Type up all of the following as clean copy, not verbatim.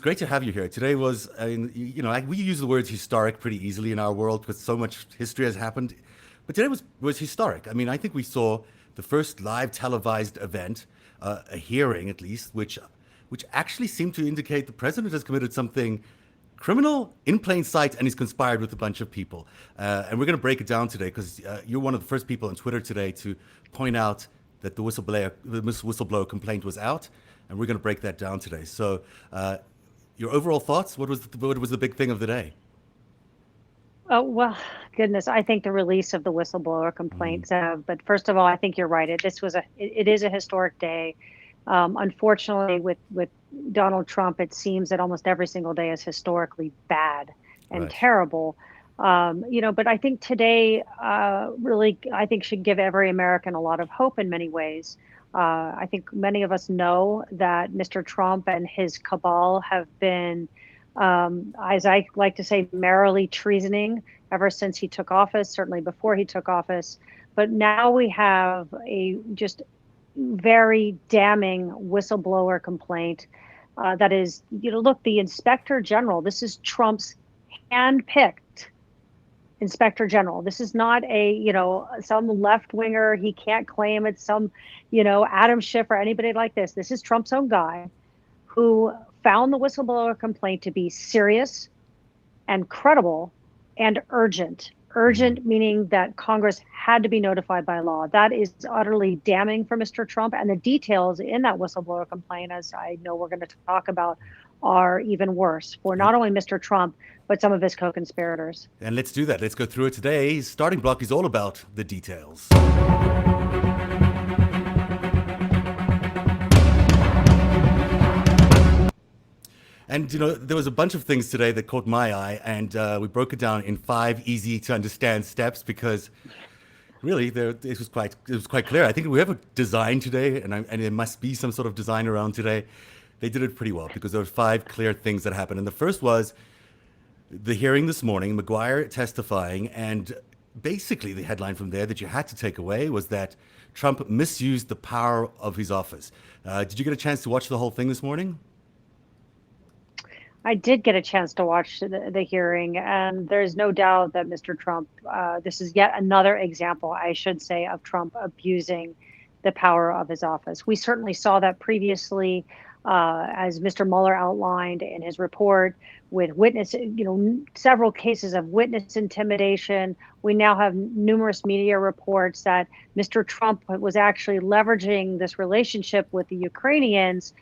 great to have you here. Today was, we use the words historic pretty easily in our world because so much history has happened. But today was historic. I mean, I think we saw the first live televised event, a hearing at least, which actually seemed to indicate the president has committed something criminal in plain sight and he's conspired with a bunch of people. And we're going to break it down today because you're one of the first people on Twitter today to point out that the whistleblower complaint was out, and we're going to break that down today. So, your overall thoughts? What was the big thing of the day? Oh, well, goodness, I think the release of the whistleblower complaints. But first of all, I think you're right. It is a historic day. Unfortunately, with Donald Trump, it seems that almost every single day is historically bad and Right. terrible. But I think today really, I think should give every American a lot of hope in many ways. I think many of us know that Mr. Trump and his cabal have been, as I like to say, merrily treasoning ever since he took office, certainly before he took office. But now we have a just very damning whistleblower complaint that is, look, the inspector general, this is Trump's handpicked inspector general. This is not some left winger. He can't claim it's some, Adam Schiff or anybody like this. This is Trump's own guy who found the whistleblower complaint to be serious and credible and urgent. Urgent meaning that Congress had to be notified by law. That is utterly damning for Mr. Trump. And the details in that whistleblower complaint, as I know we're going to talk about, are even worse for not only Mr. Trump, but some of his co-conspirators. And let's do that. Let's go through it today. Starting block is all about the details. And, there was a bunch of things today that caught my eye, and we broke it down in 5 easy to understand steps because really it was quite clear. I think we have a design today, and there must be some sort of design around today. They did it pretty well because there were 5 clear things that happened. And the first was the hearing this morning, McGuire testifying, and basically the headline from there that you had to take away was that Trump misused the power of his office. Did you get a chance to watch the whole thing this morning? I did get a chance to watch the hearing, and there's no doubt that Mr. Trump, this is yet another example, I should say, of Trump abusing the power of his office. We certainly saw that previously, as Mr. Mueller outlined in his report, with several cases of witness intimidation. We now have numerous media reports that Mr. Trump was actually leveraging this relationship with the Ukrainians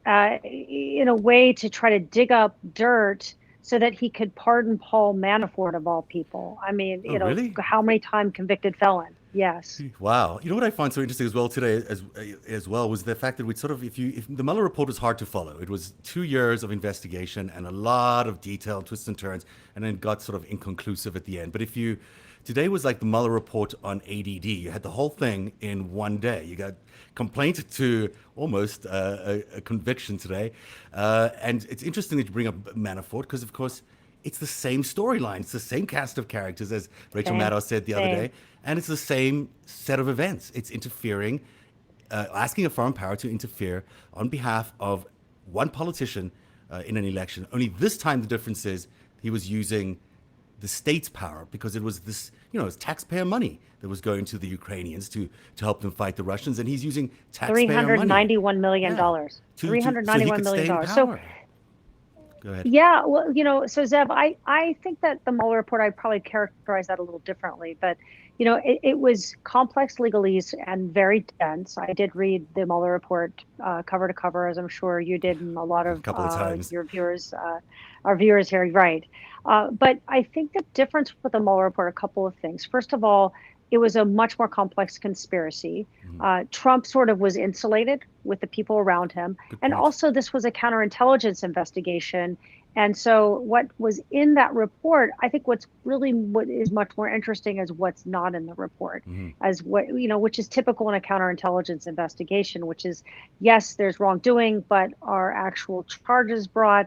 in a way to try to dig up dirt so that he could pardon Paul Manafort of all people. I mean, Really? how many time convicted felon? Yes. Wow. You know what I find so interesting as well today, as well, was the fact that we sort of, if the Mueller report was hard to follow. It was 2 years of investigation and a lot of detail, twists and turns, and then got sort of inconclusive at the end. But today was like the Mueller report on ADD. You had the whole thing in one day. You got complaint to almost a conviction today. And it's interesting that you bring up Manafort because, of course, it's the same storyline. It's the same cast of characters, as Rachel Maddow said the other day. And it's the same set of events. It's interfering, asking a foreign power to interfere on behalf of one politician in an election. Only this time the difference is he was using the state's power because it was this, it's taxpayer money that was going to the Ukrainians to help them fight the Russians. And he's using taxpayer money. $391 million. $391 million. So go ahead. Yeah, well, so Zev, I think that the Mueller report, I'd probably characterize that a little differently, but it was complex legalese and very dense. I did read the Mueller report cover to cover, as I'm sure you did, and a lot of your viewers, our viewers here, right? But I think the difference with the Mueller report, a couple of things. First of all, it was a much more complex conspiracy. Trump sort of was insulated with the people around him. And also this was a counterintelligence investigation. And so what was in that report, I think what is much more interesting is what's not in the report, as which is typical in a counterintelligence investigation, which is, yes, there's wrongdoing, but are actual charges brought.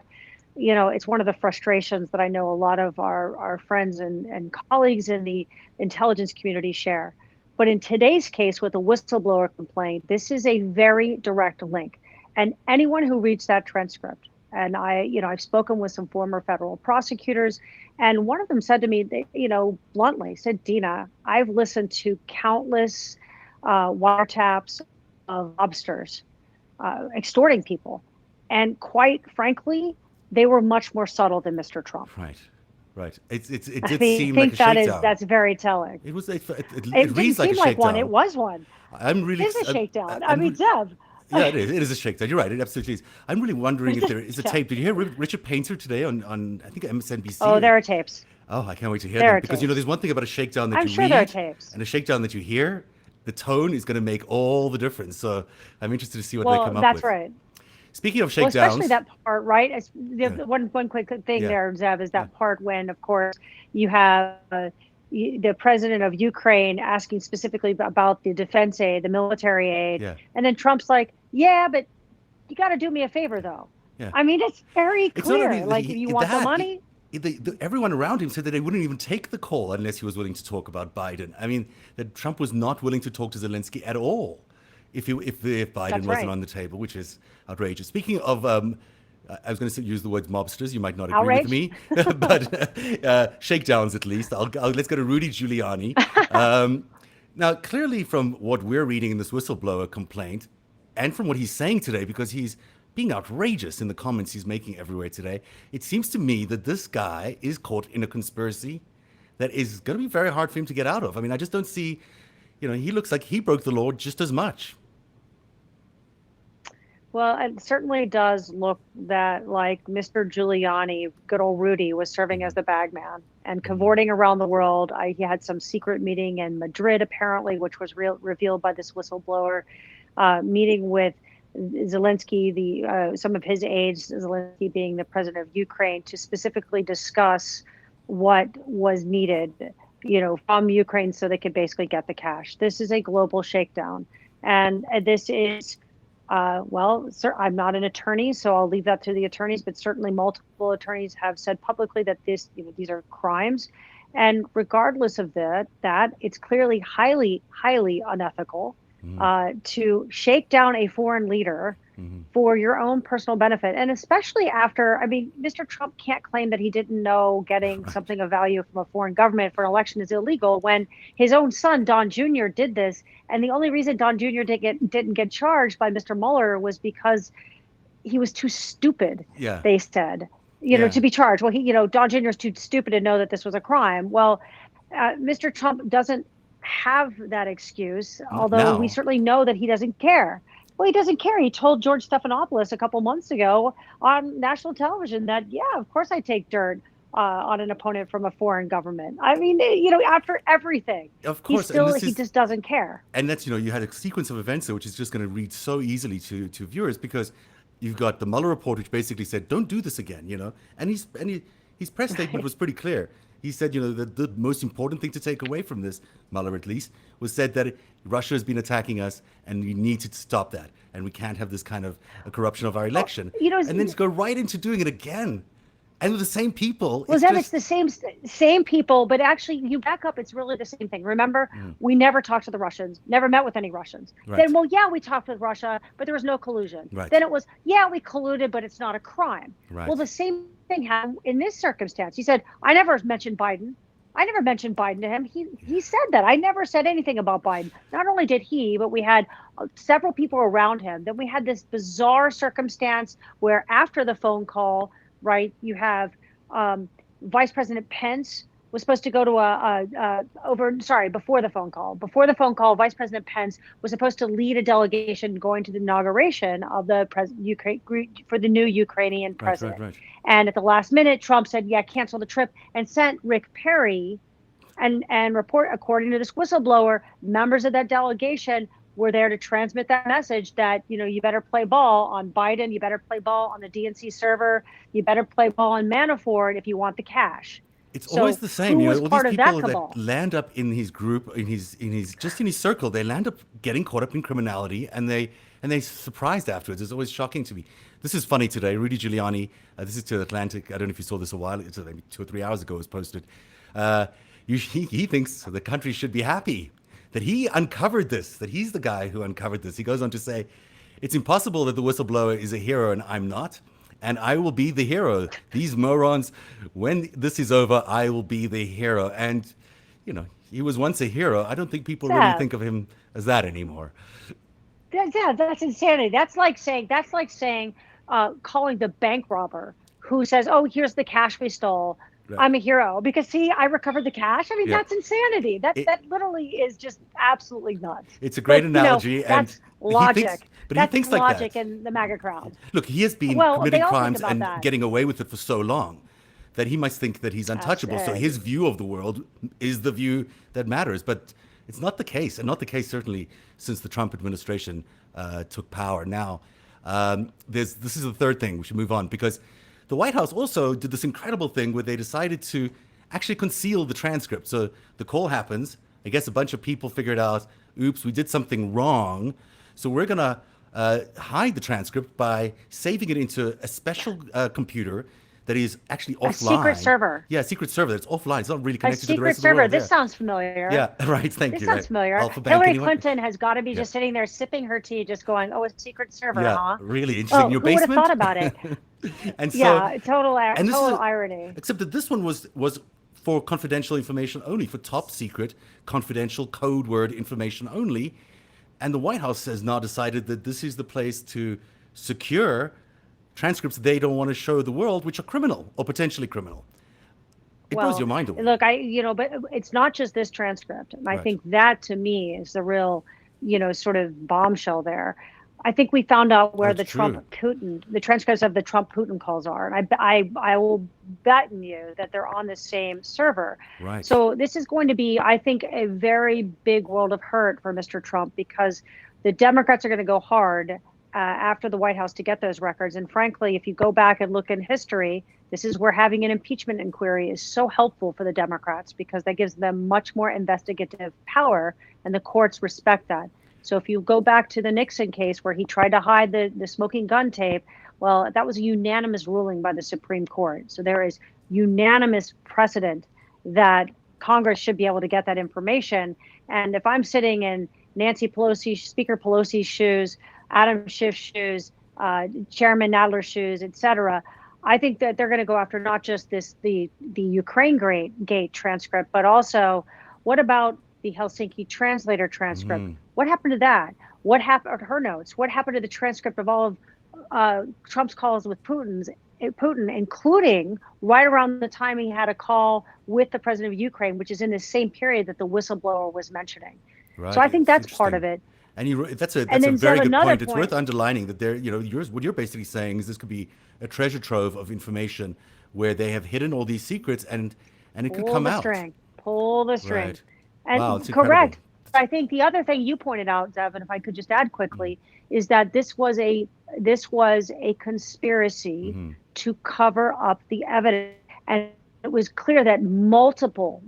It's one of the frustrations that I know a lot of our friends and colleagues in the intelligence community share. But in today's case with a whistleblower complaint, this is a very direct link. And anyone who reads that transcript And I've spoken with some former federal prosecutors, and one of them said to me, bluntly said, Dena, I've listened to countless wiretaps of mobsters extorting people. And quite frankly, they were much more subtle than Mr. Trump. Right. Right. It I did seem like think a shakedown. that's very telling. It was. It It reads didn't like a seem like one. shakedown. It was one. I'm really. It is a shakedown. I'm Zev. Yeah, it is. It is a shakedown. You're right. It absolutely is. I'm really wondering if there is a Yeah. tape. Did you hear Richard Painter today on I think MSNBC? Oh, there are tapes. Oh, I can't wait to hear There them are because tapes. there's one thing about a shakedown that I'm you sure there are read tapes. and a shakedown that you hear. The tone is going to make all the difference. So I'm interested to see what they come up with. That's right. Speaking of Well, shakedowns, especially that part, right? One quick thing Yeah. there, Zev, is that part when, of course, you have the president of Ukraine asking specifically about the defense aid, the military aid, Yeah. and then Trump's like, "Yeah, but you got to do me a favor, though." Yeah. I mean, it's very It's not clear. only that Like, if you want the money, everyone around him said that they wouldn't even take the call unless he was willing to talk about Biden. I mean, that Trump was not willing to talk to Zelensky at all if Biden That's wasn't right. on the table, which is outrageous. Speaking of, I was going to use the words mobsters. You might not agree Outrage? with me, but shakedowns at least. Let's go to Rudy Giuliani. Now, clearly, from what we're reading in this whistleblower complaint, and from what he's saying today, because he's being outrageous in the comments he's making everywhere today, it seems to me that this guy is caught in a conspiracy that is going to be very hard for him to get out of. I mean, I just don't see, he looks like he broke the law just as much. well, it certainly does look that like Mr. Giuliani, good old Rudy, was serving as the bag man and cavorting around the world. He had some secret meeting in Madrid, apparently, which was revealed by this whistleblower, meeting with Zelensky, some of his aides, Zelensky being the president of Ukraine, to specifically discuss what was needed, from Ukraine so they could basically get the cash. This is a global shakedown. And this is, sir, I'm not an attorney, so I'll leave that to the attorneys, but certainly multiple attorneys have said publicly that these are crimes. And regardless of that, it's clearly highly, highly unethical to shake down a foreign leader for your own personal benefit. And especially after, Mr. Trump can't claim that he didn't know getting something of value from a foreign government for an election is illegal when his own son, Don Jr., did this. And the only reason Don Jr. didn't get charged by Mr. Mueller was because he was too stupid, they said, to be charged. Well, Don Jr. is too stupid to know that this was a crime. Well, Mr. Trump doesn't have that excuse, although we certainly know that he doesn't care. Well, he doesn't care. He told George Stephanopoulos a couple months ago on national television that, of course I take dirt on an opponent from a foreign government. After everything, of course, he just doesn't care. And that's, you had a sequence of events there, which is just going to read so easily to viewers because you've got the Mueller report, which basically said, don't do this again, and his press statement was pretty clear. He said, the most important thing to take away from this, Mueller at least, was said that Russia has been attacking us and we need to stop that. And we can't have this kind of a corruption of our election. And then just go right into doing it again. And with the same people. Well, it's the same people, but actually you back up, it's really the same thing. Remember, we never talked to the Russians, never met with any Russians. Right. Then, we talked with Russia, but there was no collusion. Right. Then it was, we colluded, but it's not a crime. Right. Well, the same thing happened in this circumstance. He said, I never mentioned Biden. I never mentioned Biden to him. He said that. I never said anything about Biden. Not only did he, but we had several people around him. Then we had this bizarre circumstance where after the phone call, right, you have Vice President Pence was supposed to go to before the phone call. Before the phone call, Vice President Pence was supposed to lead a delegation going to the inauguration of the for the new Ukrainian president. Right. And at the last minute, Trump said, cancel the trip and sent Rick Perry and report, according to this whistleblower, members of that delegation were there to transmit that message that, you better play ball on Biden, you better play ball on the DNC server, you better play ball on Manafort if you want the cash. It's always the same. Who was All part these of people that that land up in his group, in his circle, they land up getting caught up in criminality, and they're surprised afterwards. It's always shocking to me. This is funny today. Rudy Giuliani, this is to Atlantic. I don't know if you saw this a while. It's maybe 2 or 3 hours ago. It was posted. He thinks the country should be happy that he uncovered this. That he's the guy who uncovered this. He goes on to say, "It's impossible that the whistleblower is a hero and I'm not. and I will be the hero. These morons, when this is over, I will be the hero. And, he was once a hero. I don't think people really Sad. think of him as that anymore. Yeah, that's insanity. That's like saying, calling the bank robber who says, "Oh, here's the cash we stole. Right. I'm a hero because see, I recovered the cash." I mean, Yeah. that's insanity. That It, that literally is just absolutely nuts. it's a great But analogy, and that's he thinks, logic. but he That's thinks like that. logic in the MAGA crowd. Look, he has been Well, they committing all think crimes about and that. getting away with it for so long that he must think that he's untouchable. So Hashtag. his view of the world is the view that matters. But it's not the case, and not the case certainly since the Trump administration took power. Now, this is the third thing. We should move on because the White House also did this incredible thing where they decided to actually conceal the transcript. So the call happens. I guess a bunch of people figured out, oops, we did something wrong. So we're going to hide the transcript by saving it into a special computer that is actually offline. A secret server. Yeah, a secret server that's offline. It's not really A connected to the secret rest of the server. world. This Yeah. sounds familiar. Yeah, right. Thank This you. sounds Right. familiar. Alpha Bank, Hillary anyone? Clinton has got to be Yeah. just sitting there sipping her tea, just going, "Oh, a secret server, Yeah, huh? really interesting. Oh, In your who would have basement? thought about it?" And so, Yeah, total and this total is irony. except that this one was for confidential information only, for top secret, confidential code word information only. And the White House has now decided that this is the place to secure transcripts they don't want to show the world, which are criminal or potentially criminal. It blows your Well, mind away. look, but it's not just this transcript. And I Right. think that to me is the real, sort of bombshell there. I think we found out where That's the Trump true. Putin, the transcripts of the Trump Putin calls are. And I will bet you that they're on the same server. Right. So this is going to be, I think, a very big world of hurt for Mr. Trump because the Democrats are going to go hard after the White House to get those records. And frankly, if you go back and look in history, this is where having an impeachment inquiry is so helpful for the Democrats because that gives them much more investigative power, and the courts respect that. So if you go back to the Nixon case where he tried to hide the smoking gun tape, well, that was a unanimous ruling by the Supreme Court. So there is unanimous precedent that Congress should be able to get that information. And if I'm sitting in Nancy Pelosi, Speaker Pelosi's shoes, Adam Schiff's shoes, Chairman Nadler's shoes, et cetera, I think that they're going to go after not just the Ukraine gate transcript, but also what about the Helsinki translator transcript? Mhm. What happened to that? What happened to her notes? What happened to the transcript of all of Trump's calls with Putin, including right around the time he had a call with the president of Ukraine, which is in the same period that the whistleblower was mentioning. Right. So I think It's that's part interesting. of it. And that's a And then very Zev, good another point. It's worth point. underlining that what you're basically saying is this could be a treasure trove of information where they have hidden all these secrets and it could Pull come the out. string. Pull the string. Right. And Wow, it's incredible. correct. I think the other thing you pointed out, Zev, and if I could just add quickly, is that this was a conspiracy to cover up the evidence, and it was clear that multiple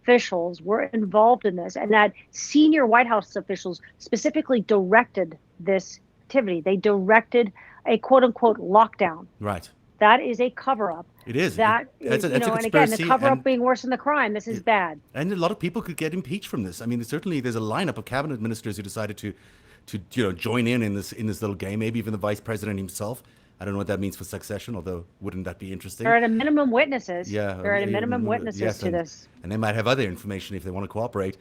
officials were involved in this, and that senior White House officials specifically directed this activity. They directed a quote unquote lockdown. Right. That is a cover up. It is. That That's is, a and again, the conspiracy, cover up and- being worse than the crime. This is bad. And a lot of people could get impeached from this. I mean, certainly there's a lineup of cabinet ministers who decided to join in this little game. Maybe even the vice president himself. I don't know what that means for succession. Although, wouldn't that be interesting? They're at a minimum witnesses. Yeah, They're at a minimum witnesses yes, to this. and they might have other information if they want to cooperate.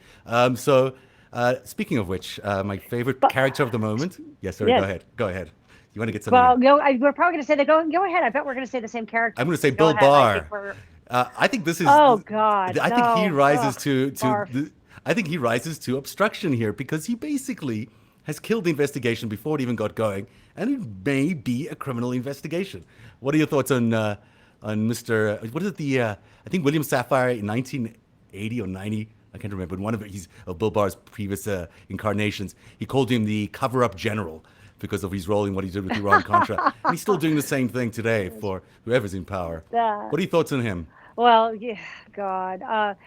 Speaking of which, my favorite character of the moment. Yes, sorry. Yes. Go ahead. You want to get something? Well, in? we're probably going to say that. Go ahead. I bet we're going to say the same character. I'm going to say Go Bill ahead. Barr. I think this is. Oh God! I think he no. rises Ugh, to. barf. I think he rises to obstruction here because he basically has killed the investigation before it even got going, and it may be a criminal investigation. What are your thoughts on Mr. What is it? I think William Safire in 1980 or 90. I can't remember. In one of Bill Barr's previous incarnations, he called him the cover-up general because of his role in what he did with Iran-Contra. And he's still doing the same thing today for whoever's in power. That. What are your thoughts on him? Well, yeah, God.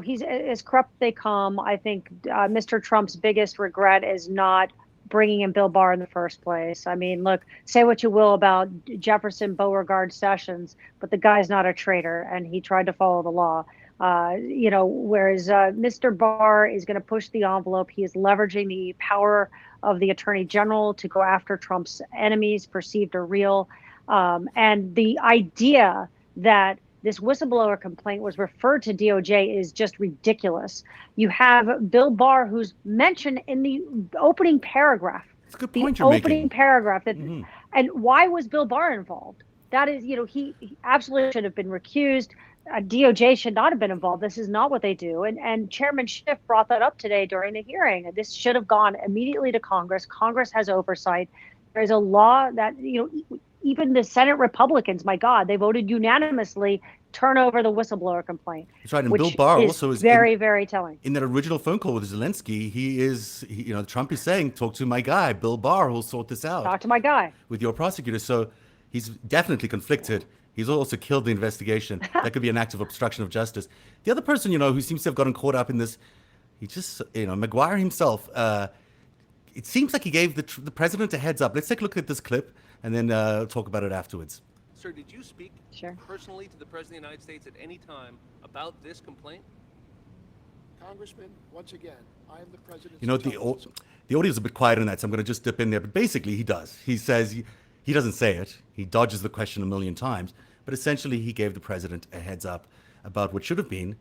He's as corrupt they come. I think Mr. Trump's biggest regret is not bringing in Bill Barr in the first place. I mean, look, say what you will about Jefferson Beauregard Sessions, but the guy's not a traitor, and he tried to follow the law. Whereas Mr. Barr is going to push the envelope. He is leveraging the power of the attorney general to go after Trump's enemies, perceived or real. And the idea that this whistleblower complaint was referred to DOJ is just ridiculous. You have Bill Barr, who's mentioned in the opening paragraph. It's a good point you're making. Opening paragraph. And why was Bill Barr involved? That is, he absolutely should have been recused. DOJ should not have been involved. This is not what they do. And Chairman Schiff brought that up today during the hearing. This should have gone immediately to Congress. Congress has oversight. There's a law that, even the Senate Republicans, my God, they voted unanimously, turn over the whistleblower complaint. That's right. And Bill Barr also is very telling. In that original phone call with Zelensky, Trump is saying, talk to my guy, Bill Barr, who'll sort this out. Talk to my guy. With your prosecutor. So he's definitely conflicted. He's also killed the investigation. That could be an act of obstruction of justice. The other person, who seems to have gotten caught up in this, Maguire himself, it seems like he gave the president a heads up. Let's take a look at this clip and then talk about it afterwards. Sir, did you speak personally to the President of the United States at any time about this complaint? Congressman, once again, I am the president's the audio is a bit quiet on that, so I'm going to just dip in there. But basically, he does. He says he doesn't say it. He dodges the question a million times. But essentially, he gave the president a heads up about what should have been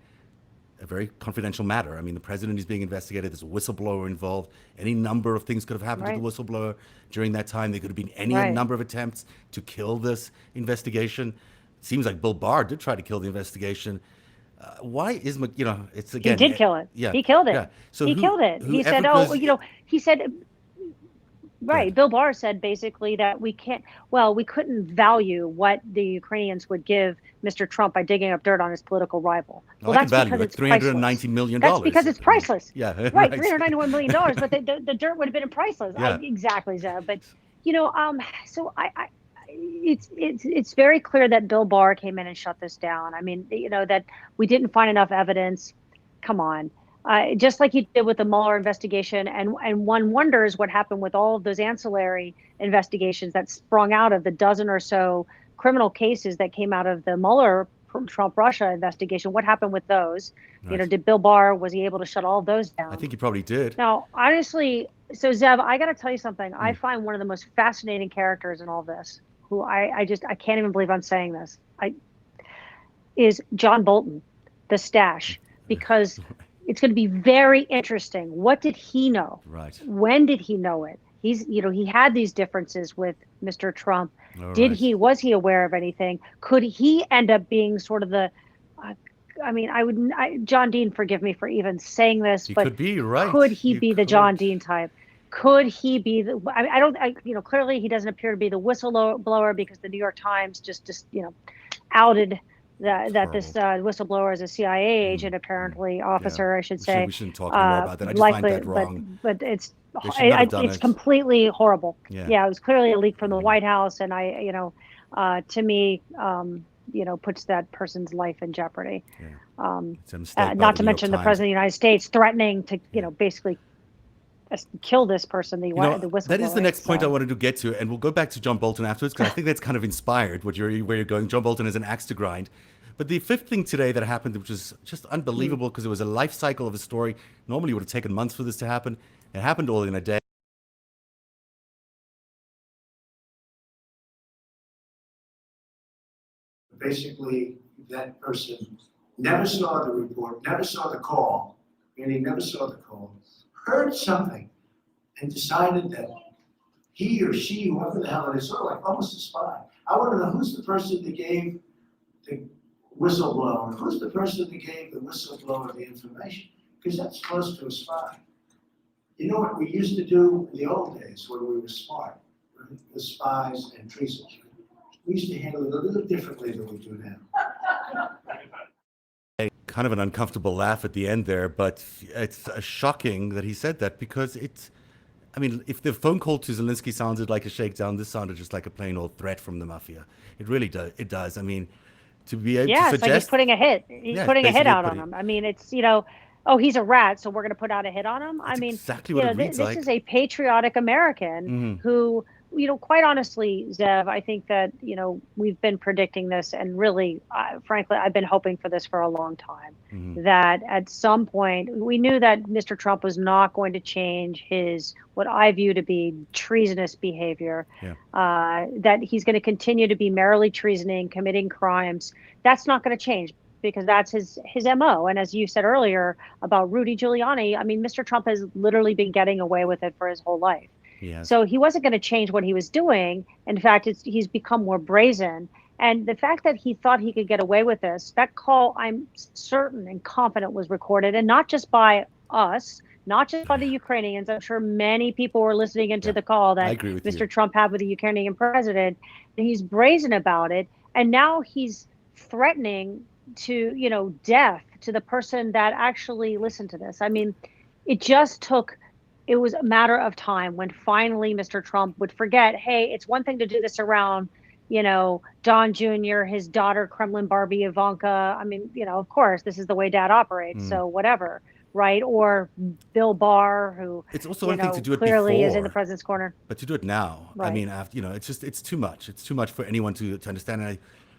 a very confidential matter. I mean, the president is being investigated. There's a whistleblower involved. Any number of things could have happened to the whistleblower during that time. There could have been any number of attempts to kill this investigation. It seems like Bill Barr did try to kill the investigation. Why is, it's again... He did kill it. Yeah. He killed it. Yeah. So he killed it. He said, he said... Right. Bill Barr said basically that we couldn't value what the Ukrainians would give Mr. Trump by digging up dirt on his political rival. Well, that's because it's $390 million. That's because it's priceless. Yeah. Right. $391 million. But the dirt would have been priceless. Yeah. Exactly, Zeb. But, so it's very clear that Bill Barr came in and shut this down. I mean, that we didn't find enough evidence. Come on. Just like you did with the Mueller investigation, and one wonders what happened with all of those ancillary investigations that sprung out of the dozen or so criminal cases that came out of the Mueller Trump-Russia investigation. What happened with those? Right. Did Bill Barr, was he able to shut all of those down? I think he probably did. Now, honestly, so Zev, I got to tell you something. I find one of the most fascinating characters in all this, who I can't even believe I'm saying this, is John Bolton, the stash, because it's going to be very interesting. What did he know? Right. When did he know it? He had these differences with Mr. Trump. Was he aware of anything? Could he end up being sort of the, John Dean, forgive me for even saying this, but could be, right. Could he be the John Dean type? Could he be clearly he doesn't appear to be the whistleblower, because the New York Times just outed that this whistleblower is a CIA agent, apparently officer, I should say. We shouldn't talk more about that. I just find that wrong. But it's completely horrible. Yeah. It was clearly a leak from the White House, and to me, puts that person's life in jeopardy. Yeah. It's a mistake not to mention the President of the United States threatening to, basically kill this person, the whistleblower. That is the next point I wanted to get to, and we'll go back to John Bolton afterwards, because I think that's kind of inspired where you're going. John Bolton is an axe to grind. But the fifth thing today that happened, which was just unbelievable, because it was a life cycle of a story. Normally it would have taken months for this to happen. It happened all in a day. Basically, that person never saw the report, never saw the call, and he never saw the call, heard something, and decided that he or she, whoever the hell it is, sort of like almost a spy. I want to know who's the person that gave the whistleblower, who's the person that gave the whistleblower the information, because that's close to a spy. You know what we used to do in the old days when we were smart, right? The spies and treasons. We used to handle it a little differently than we do now. Kind of an uncomfortable laugh at the end there, but it's shocking that he said that, because if the phone call to Zelensky sounded like a shakedown, this sounded just like a plain old threat from the mafia. It really does. It does. To be able to suggest... it's like he's putting a hit. He's putting a hit out on him. It's, he's a rat, so we're going to put out a hit on him. Exactly what it reads like. This is a patriotic American who quite honestly, Zev, I think that, we've been predicting this, and really, frankly, I've been hoping for this for a long time, that at some point we knew that Mr. Trump was not going to change his, what I view to be treasonous behavior, that he's going to continue to be merrily treasoning, committing crimes. That's not going to change, because that's his MO. And as you said earlier about Rudy Giuliani, I mean, Mr. Trump has literally been getting away with it for his whole life. Yes. So he wasn't going to change what he was doing. In fact, he's become more brazen. And the fact that he thought he could get away with this, that call, I'm certain and confident, was recorded, and not just by us, not just by the Ukrainians. I'm sure many people were listening into the call that Mr. Trump had with the Ukrainian president. And he's brazen about it. And now he's threatening to, death to the person that actually listened to this. I mean, it was a matter of time when finally Mr. Trump would forget, hey, it's one thing to do this around, Don Jr., his daughter, Kremlin Barbie, Ivanka. I mean, of course, this is the way dad operates. So whatever, right? Or Bill Barr, who it's also one thing to do it clearly before, is in the president's corner. But to do it now, right. I mean, after, it's too much. It's too much for anyone to understand. And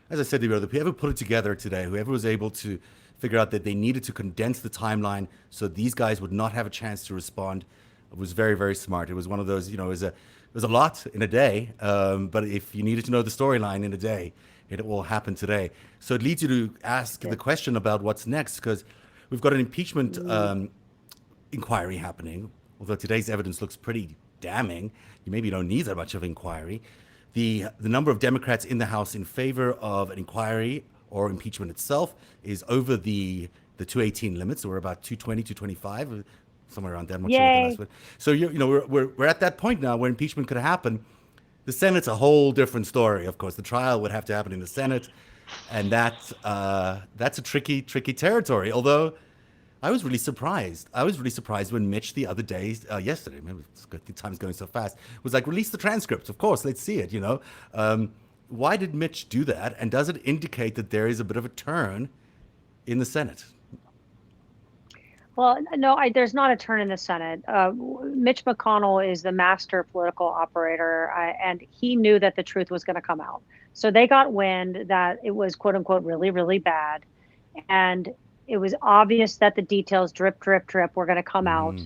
as I said to you, whoever put it together today, whoever was able to figure out that they needed to condense the timeline so these guys would not have a chance to respond, was very, very smart. It was one of those, it was a lot in a day, but if you needed to know the storyline in a day, it will happen today. So it leads you to ask the question about what's next, because we've got an impeachment inquiry happening, although today's evidence looks pretty damning. You maybe don't need that much of inquiry. The number of Democrats in the House in favor of an inquiry or impeachment itself is over the 218 limits. So we're about 220, 225, somewhere around there. I'm not sure what the last one. So we're at that point now where impeachment could happen. The Senate's a whole different story. Of course, the trial would have to happen in the Senate, and that's a tricky territory. Although I was really surprised. When Mitch the other day, yesterday, maybe the time's going so fast, was like, release the transcripts. Of course, let's see it. Why did Mitch do that? And does it indicate that there is a bit of a turn in the Senate? Well, no, there's not a turn in the Senate. Mitch McConnell is the master political operator, and he knew that the truth was going to come out. So they got wind that it was, quote unquote, really, really bad. And it was obvious that the details, drip, drip, drip, were going to come out.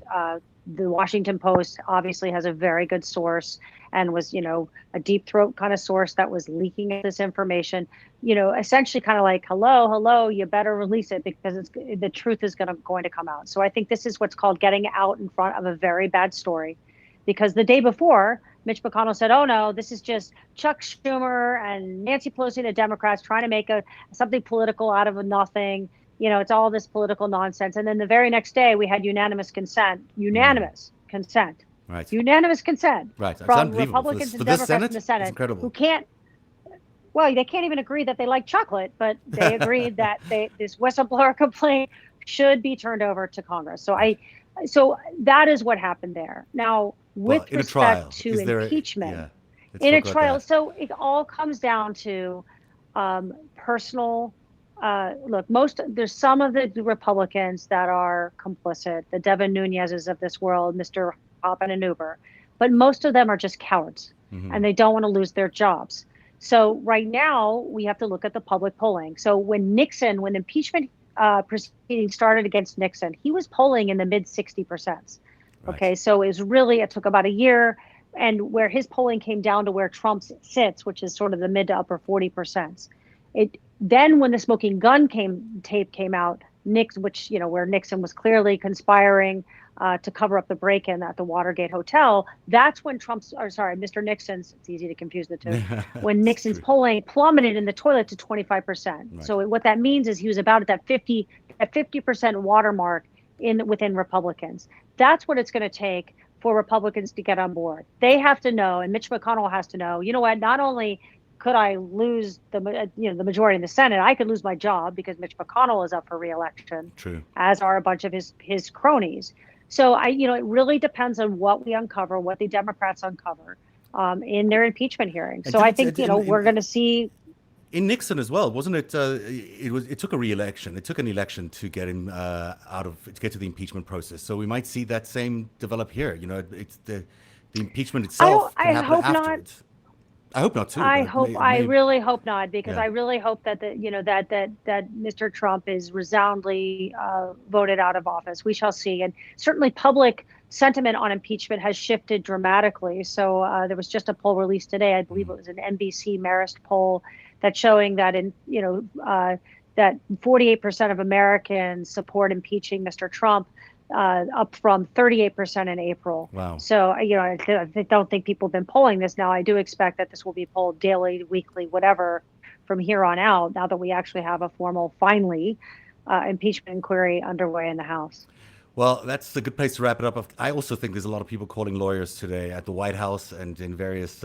The Washington Post obviously has a very good source and was, a deep throat kind of source that was leaking this information, essentially kind of like, hello, you better release it because the truth is going to come out. So I think this is what's called getting out in front of a very bad story, because the day before, Mitch McConnell said, oh, no, this is just Chuck Schumer and Nancy Pelosi and the Democrats trying to make something political out of nothing. It's all this political nonsense. And then the very next day, we had unanimous consent. Right. Unanimous consent from Republicans and Democrats in the Senate who can't. Well, they can't even agree that they like chocolate, but they agreed that this whistleblower complaint should be turned over to Congress. So that is what happened there. Now, with respect to impeachment, in a trial, so it all comes down to personal. Look, there's some of the Republicans that are complicit, the Devin Nunes's of this world, Mr. Hop and an Uber, but most of them are just cowards and they don't want to lose their jobs. So right now we have to look at the public polling. So when the impeachment proceedings started against Nixon, he was polling in the mid 60%. Right. Okay, so it took about a year, and where his polling came down to where Trump sits, which is sort of the mid to upper 40%. Then when the smoking gun tape came out, where Nixon was clearly conspiring to cover up the break-in at the Watergate Hotel, that's when Mr. Nixon's, it's easy to confuse the two, when Nixon's polling plummeted in the toilet to 25%. Right. So what that means is he was about at that 50% watermark within Republicans. That's what it's going to take for Republicans to get on board. They have to know, and Mitch McConnell has to know, you know what, not only could I lose the majority in the Senate, I could lose my job because Mitch McConnell is up for re-election. True. As are a bunch of his cronies. So it really depends on what we uncover, what the Democrats uncover in their impeachment hearing. So I think we're going to see. In Nixon as well, wasn't it? It took a re-election. It took an election to get him to get to the impeachment process. So we might see that same develop here. It's the impeachment itself I can happen hope not. afterwards. I hope not too. I but hope, I really hope not, because Yeah. I really hope that that Mr. Trump is resoundingly voted out of office. We shall see. And certainly public sentiment on impeachment has shifted dramatically. So there was just a poll released today. I believe it was an NBC Marist poll that's showing that that 48% of Americans support impeaching Mr. Trump, up from 38% in April. Wow. So, I don't think people have been polling this. Now, I do expect that this will be polled daily, weekly, whatever, from here on out, now that we actually have a formal, finally, impeachment inquiry underway in the House. Well, that's a good place to wrap it up. I also think there's a lot of people calling lawyers today at the White House and in various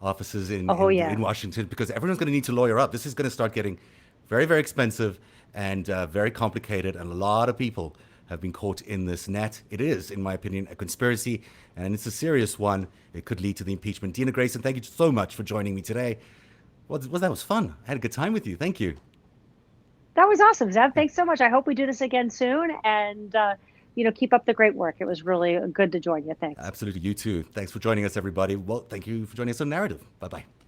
offices in Washington, because everyone's going to need to lawyer up. This is going to start getting very, very expensive and very complicated, and a lot of people have been caught in this net. It is, in my opinion, a conspiracy, and it's a serious one. It could lead to the impeachment. Dena Grayson, thank you so much for joining me today. Well, that was fun. I had a good time with you. Thank you. That was awesome, Zev. Thanks so much. I hope we do this again soon, and keep up the great work. It was really good to join you. Thanks. Absolutely. You too. Thanks for joining us, everybody. Well, thank you for joining us on Narrative. Bye-bye.